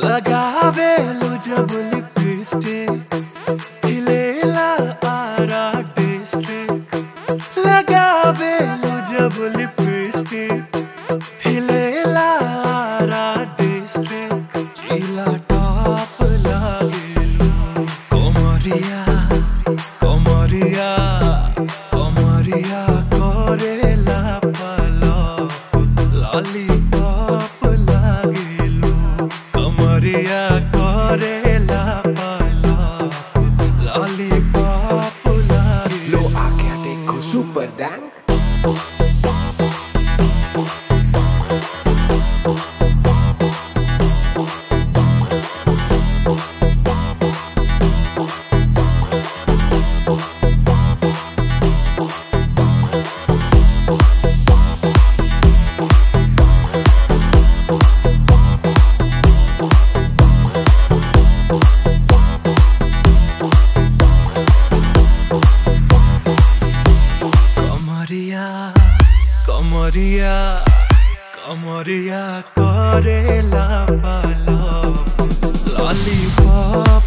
लगावेलु जब लिपस्टिक हिलेला आरा डिस्ट्रिक्ट लगावेलु जब लिपस्टिक हिलेला आरा डिस्ट्रिक्ट चिला टॉप लागेलु कोमरिया कोमरिया कोमरिया करेला पलप लॉलीपॉप लागेलु कोमरिया करेला पलप लॉलीपॉप लागेलु Lo आके देखो सुपर डैंग कमरिया कमरिया करेला पलप लॉलीपॉप